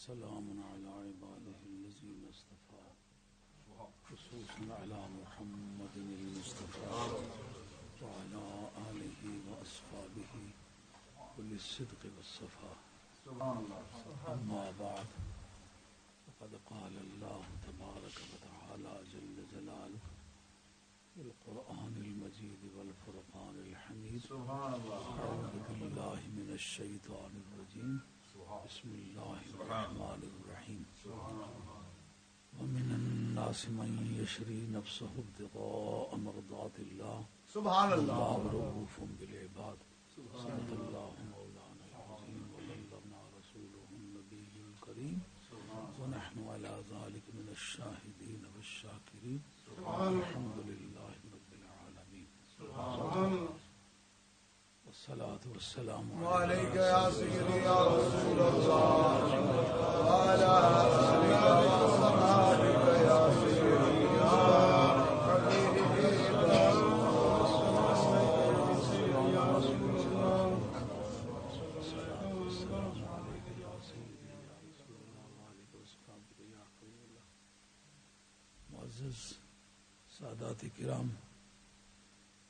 سلام على عباده الذين اصطفى خصوصا على محمد المصطفى وعلى آله وأصحابه وللصدق والصفاء. أما بعد فقد قال الله تبارك وتعالى جل جلاله في القرآن المجيد والفرقان الحميد. أعوذ بالله من الشيطان الرجيم. بسم الله الرحمن الرحيم. ومن الناس من يشري نفسه ابتغاء مرضات الله سبحان الله رؤوف بالعباد. صدق الله مولانا العظيم وبلغنا رسوله النبي الكريم ونحن على ذلك من الشاهدين والشاكرين. الحمد لله رب العالمين. والصلاة والسلام عليك يا سيدي يا رسول الله وعلى آلك وصحبك يا سيدي يا حبيبي معزز سادات کرام،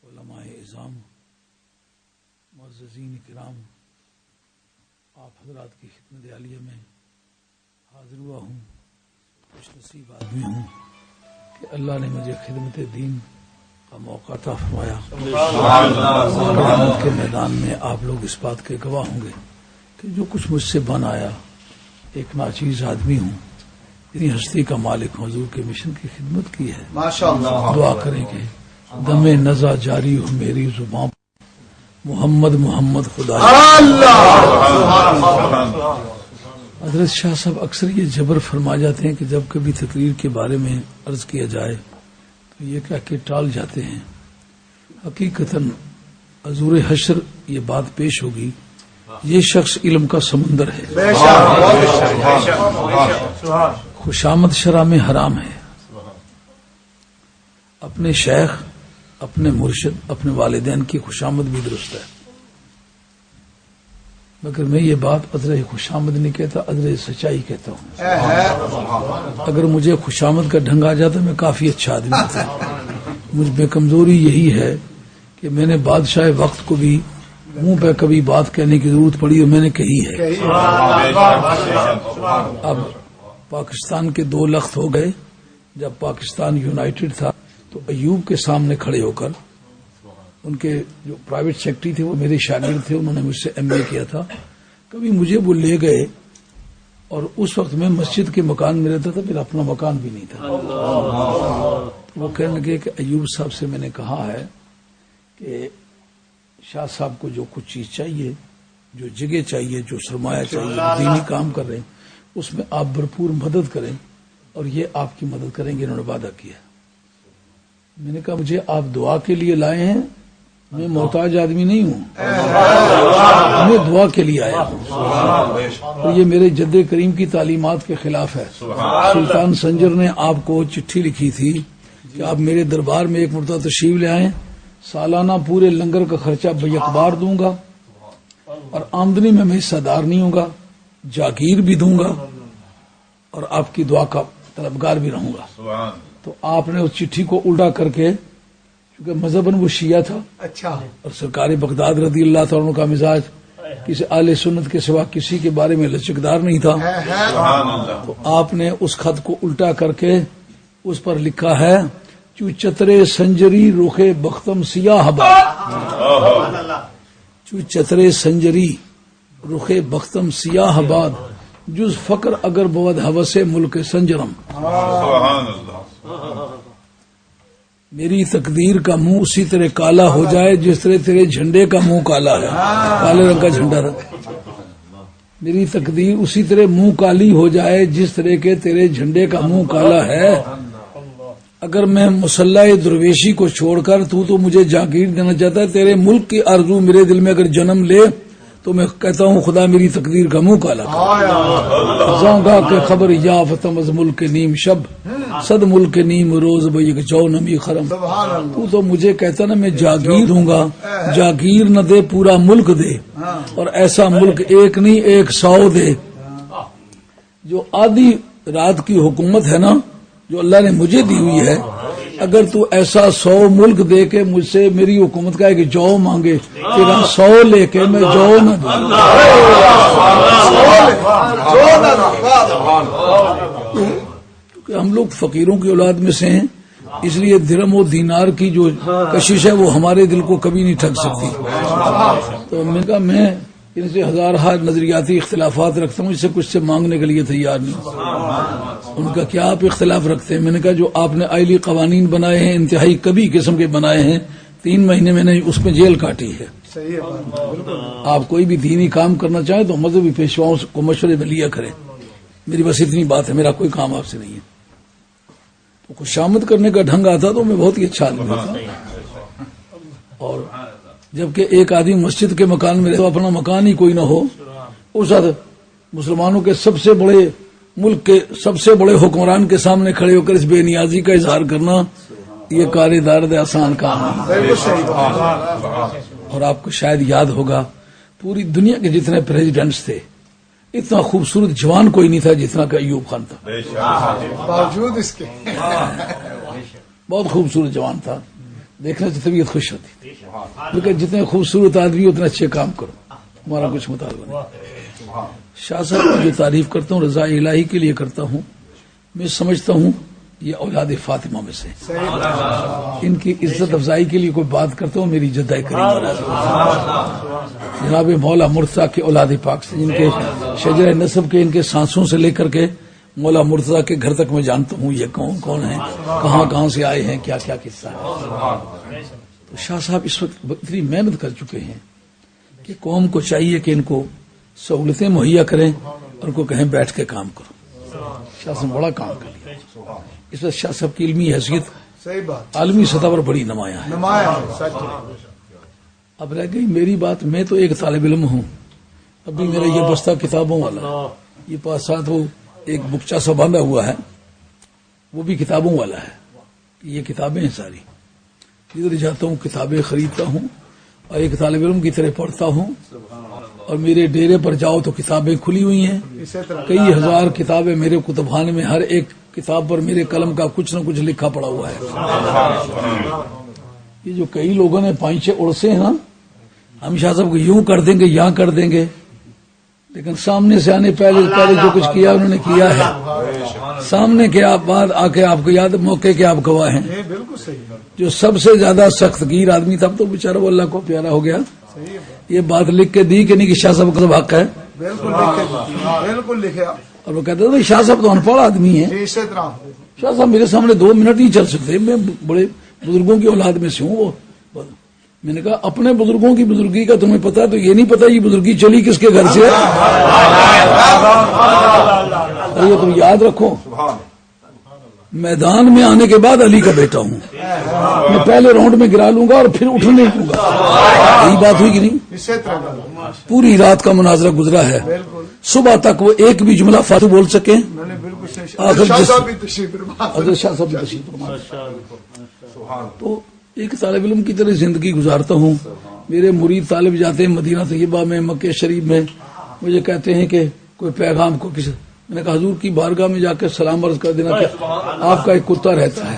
علماء اعظام، معززین کرام، آپ حضرات کی خدمت عالیہ میں حاضر ہوا ہوں. خوش نصیب آدمی ہوں کہ اللہ نے مجھے خدمت دین کا موقع عطا فرمایا. قیامت کے میدان میں آپ لوگ اس بات کے گواہ ہوں گے کہ جو کچھ مجھ سے بن آیا، ایک ناچیز آدمی ہوں، اتنی ہستی کا مالک حضور کے مشن کی خدمت کی ہے. دعا کریں کہ دم نزا جاری ہو میری زبان محمد محمد خدا. حضرت شاہ صاحب اکثر یہ جبر فرما جاتے ہیں کہ جب کبھی تقریر کے بارے میں عرض کیا جائے تو یہ کہہ کے ٹال جاتے ہیں. حقیقتاً حضور حشر یہ بات پیش ہوگی، یہ شخص علم کا سمندر ہے. خوشامد شرع میں حرام ہے. اپنے شیخ، اپنے مرشد، اپنے والدین کی خوشامد بھی درست ہے، مگر میں یہ بات ادرے خوشامد نہیں کہتا، ادرے سچائی کہتا ہوں. اگر مجھے خوشامد کا ڈھنگ آ جاتا میں کافی اچھا آدمی تھا. مجھ میں کمزوری یہی ہے کہ میں نے بادشاہ وقت کو بھی منہ پہ کبھی بات کہنے کی ضرورت پڑی اور میں نے کہی ہے. اب پاکستان کے 2 لخت ہو گئے. جب پاکستان یونائٹڈ تھا تو ایوب کے سامنے کھڑے ہو کر، ان کے جو پرائیویٹ سیکرٹری تھے وہ میرے شاگرد تھے، انہوں نے مجھ سے ایم اے کیا تھا. کبھی مجھے وہ لے گئے اور اس وقت میں مسجد کے مکان میں رہتا تھا، میرا اپنا مکان بھی نہیں تھا. وہ کہنے لگے کہ ایوب صاحب سے میں نے کہا ہے کہ شاہ صاحب کو جو کچھ چیز چاہیے، جو جگہ چاہیے، جو سرمایہ چاہیے، دینی کام کر رہے ہیں اس میں آپ بھرپور مدد کریں اور یہ آپ کی مدد کریں گے. انہوں نے وعدہ کیا. میں نے کہا مجھے آپ دعا کے لیے لائے ہیں، میں محتاج آدمی نہیں ہوں، میں دعا کے لیے آیا ہوں. اور یہ میرے جد کریم کی تعلیمات کے خلاف ہے. سلطان سنجر نے آپ کو چٹھی لکھی تھی کہ آپ میرے دربار میں ایک مرتبہ تشریف لے آئیں، سالانہ پورے لنگر کا خرچہ بیکبار دوں گا اور آمدنی میں حصہ دار نہیں ہوں گا، جاگیر بھی دوں گا اور آپ کی دعا کا طلبگار بھی رہوں گا. تو آپ نے اس چٹھی کو الٹا کر کے، کیونکہ مذہباً وہ شیعہ تھا اور سرکار بغداد رضی اللہ تعالیٰ عنہ کا مزاج کسی اہل سنت کے سوا کسی کے بارے میں لچکدار نہیں تھا، تو آپ نے اس خط کو الٹا کر کے اس پر لکھا ہے چو چترے سنجری روخے بختم سیاہ باد. چو چترے سنجری روخے بختم سیاہ باد جز فقر اگر بود ہوس ملک سنجرم. میری تقدیر کا منہ اسی طرح کالا ہو جائے جس طرح تیرے جھنڈے کا منہ کالا ہے، کالے رنگ کا جھنڈا رکھ. میری تقدیر اسی طرح منہ کالی ہو جائے جس طرح کے تیرے جھنڈے کا منہ کالا ہے. اگر میں مسلح درویشی کو چھوڑ کر تو مجھے جاگیر دینا چاہتا ہے، تیرے ملک کی آرزو میرے دل میں اگر جنم لے تو میں کہتا ہوں خدا میری تقدیر کا منہ کالا کر زانگا کے خبر یافتم از ملک نیم شب صد ملک نیم روز بیک جو نمی خرم. تو تو مجھے کہتا نا میں جاگیر دوں گا، جاگیر نہ دے پورا ملک دے، اور ایسا ملک ایک نہیں 100 دے. جو آدھی رات کی حکومت ہے نا جو اللہ نے مجھے دی ہوئی ہے، اگر تو ایسا 100 ملک دے کے مجھ سے میری حکومت کا ہے کہ جو مانگے تیرا 100 لے کے میں جو نہ دوں. ہم لوگ فقیروں کی اولاد میں سے ہیں، اس لیے درہم و دینار کی جو کشش ہے وہ ہمارے دل کو کبھی نہیں ٹھگ سکتی. تو میں نے کہا میں ان سے ہزارہ نظریاتی اختلافات رکھتا ہوں، اس سے کچھ سے مانگنے کے لیے تیار نہیں. ان کا کیا آپ اختلاف رکھتے ہیں؟ میں نے کہا جو آپ نے آئلی قوانین بنائے ہیں انتہائی کبھی قسم کے بنائے ہیں، 3 مہینے میں نے اس میں جیل کاٹی ہے. آپ کوئی بھی دینی کام کرنا چاہیں تو مذہبی پیشواؤں کو مشورے میں لیا کریں. میری بس اتنی بات ہے، میرا کوئی کام آپ سے نہیں ہے. تو خوشامد کرنے کا ڈھنگ آتا تو میں بہت ہی اچھا آدمی تھا. اور جبکہ ایک آدمی مسجد کے مکان میں رہے تو اپنا مکان ہی کوئی نہ ہو، اس وقت مسلمانوں کے سب سے بڑے ملک کے سب سے بڑے حکمران کے سامنے کھڑے ہو کر اس بے نیازی کا اظہار کرنا یہ کار درد آسان کام ہے. اور آپ کو شاید یاد ہوگا پوری دنیا کے جتنے پریزیڈنٹس تھے اتنا خوبصورت جوان کوئی نہیں تھا جتنا کہ ایوب خان تھا. باوجود اس کے بہت خوبصورت جوان تھا، دیکھنے سے طبیعت خوش ہوتی تھی. لیکن جتنے خوبصورت آدمی اتنے اچھے کام کرو، ہمارا کچھ مطالبہ نہیں. شاہ صاحب کی جو تعریف کرتا ہوں رضا الہی کے لیے کرتا ہوں. میں سمجھتا ہوں یہ اولاد فاطمہ میں سے، ان کی عزت افزائی کے لیے کوئی بات کرتا ہوں میری جدہ کریم جناب مولا مرتضیٰ کے اولاد پاک سے، جن کے شجر نسب کے ان کے سانسوں سے لے کر کے مولا مرتضیٰ کے گھر تک میں جانتا ہوں یہ کون کون ہیں، کہاں سے آئے ہیں، کیا کیا قصہ ہے. تو شاہ صاحب اس وقت اتنی محنت کر چکے ہیں کہ قوم کو چاہیے کہ ان کو سہولتیں مہیا کریں اور ان کو کہیں بیٹھ کے کام کرو. شاہ صاحب بڑا کام کر لیا. اس وقت شاہ صاحب کی علمی حیثیت صحیح بات عالمی سطح پر بڑی نمایاں ہے. اب رہ گئی میری بات، میں تو ایک طالب علم ہوں. ابھی میرا یہ بستہ کتابوں والا ہے، یہ پاس ساتھ وہ ایک بکچا سا باندھا ہوا ہے وہ بھی کتابوں والا ہے. یہ کتابیں ہیں ساری، ادھر جاتا ہوں کتابیں خریدتا ہوں اور ایک طالب علم کی طرح پڑھتا ہوں. اور میرے ڈیرے پر جاؤ تو کتابیں کھلی ہوئی ہیں، کئی ہزار کتابیں میرے کتب خانے میں، ہر ایک کتاب پر میرے قلم کا کچھ نہ کچھ لکھا پڑا ہوا ہے. یہ جو کئی لوگوں نے 5-6 اڑسے ہیں نا، ہم شاہ صاحب کو یوں کر دیں گے یہاں کر دیں گے، لیکن سامنے سے آنے پہلے جو کچھ کیا انہوں نے کیا ہے. سامنے کے آپ بعد آ کے آپ کو یاد موقع کے آپ گواہ ہیں. جو سب سے زیادہ سخت گیر آدمی تھا تو بیچارہ وہ اللہ کو پیارا ہو گیا. یہ بات لکھ کے دی کہ نہیں کہ شاہ صاحب کا سب حق ہے، بالکل لکھے. اور وہ کہتے تھے شاہ صاحب تو ان پڑھ آدمی ہیں، شاہ صاحب میرے سامنے 2 منٹ نہیں چل سکتے، میں بڑے بزرگوں کی اولاد میں سے ہوں. وہ میں نے کہا اپنے بزرگوں کی بزرگی کا تمہیں پتا تو یہ نہیں پتا یہ بزرگی چلی کس کے گھر سے ہے. اور یہ تم یاد رکھو میدان میں آنے کے بعد علی کا بیٹا ہوں، میں پہلے راؤنڈ میں گرا لوں گا اور پھر اٹھ نہیں دوں گا. یہی بات ہوئی کہ نہیں؟ پوری رات کا مناظرہ گزرا ہے، صبح تک وہ ایک بھی جملہ فاتو بول سکیں. تو ایک طالب علم کی طرح زندگی گزارتا ہوں. میرے مرید طالب جاتے ہیں مدینہ طیبہ میں، مکہ شریف میں، مجھے کہتے ہیں کہ کوئی پیغام کو کسی، میں نے کہا حضور کی بارگاہ میں جا کے سلام عرض کر دینا کہ آپ کا ایک کتا رہتا ہے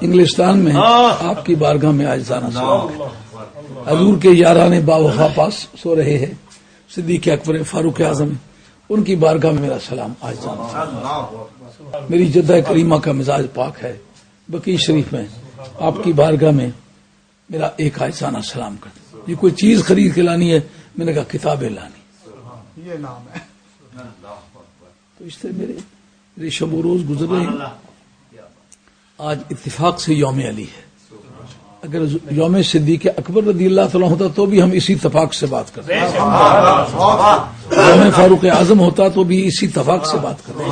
انگلستان میں، آپ کی بارگاہ میں آج جانا سلام کریں. حضور کے یارانے باوفا پاس سو رہے ہیں، صدیق اکبر، فاروق اعظم، ان کی بارگاہ میں میرا سلام آج جانا. میری جدہ کریمہ کا مزاج پاک ہے، بقیع شریف میں آپ کی بارگاہ میں میرا ایک آجزانہ سلام کر دیں. یہ کوئی چیز خرید کے لانی ہے، میں نے کہا کتابیں لانی، یہ نام ہے. تو اس سے میرے شب و روز گزر رہے ہیں. آج اتفاق سے یوم علی ہے. اگر یوم صدیق اکبر رضی اللہ تعالیٰ ہوتا تو بھی ہم اسی اتفاق سے بات کرتے ہیں. یوم فاروق اعظم ہوتا تو بھی اسی اتفاق سے بات کرتے ہیں.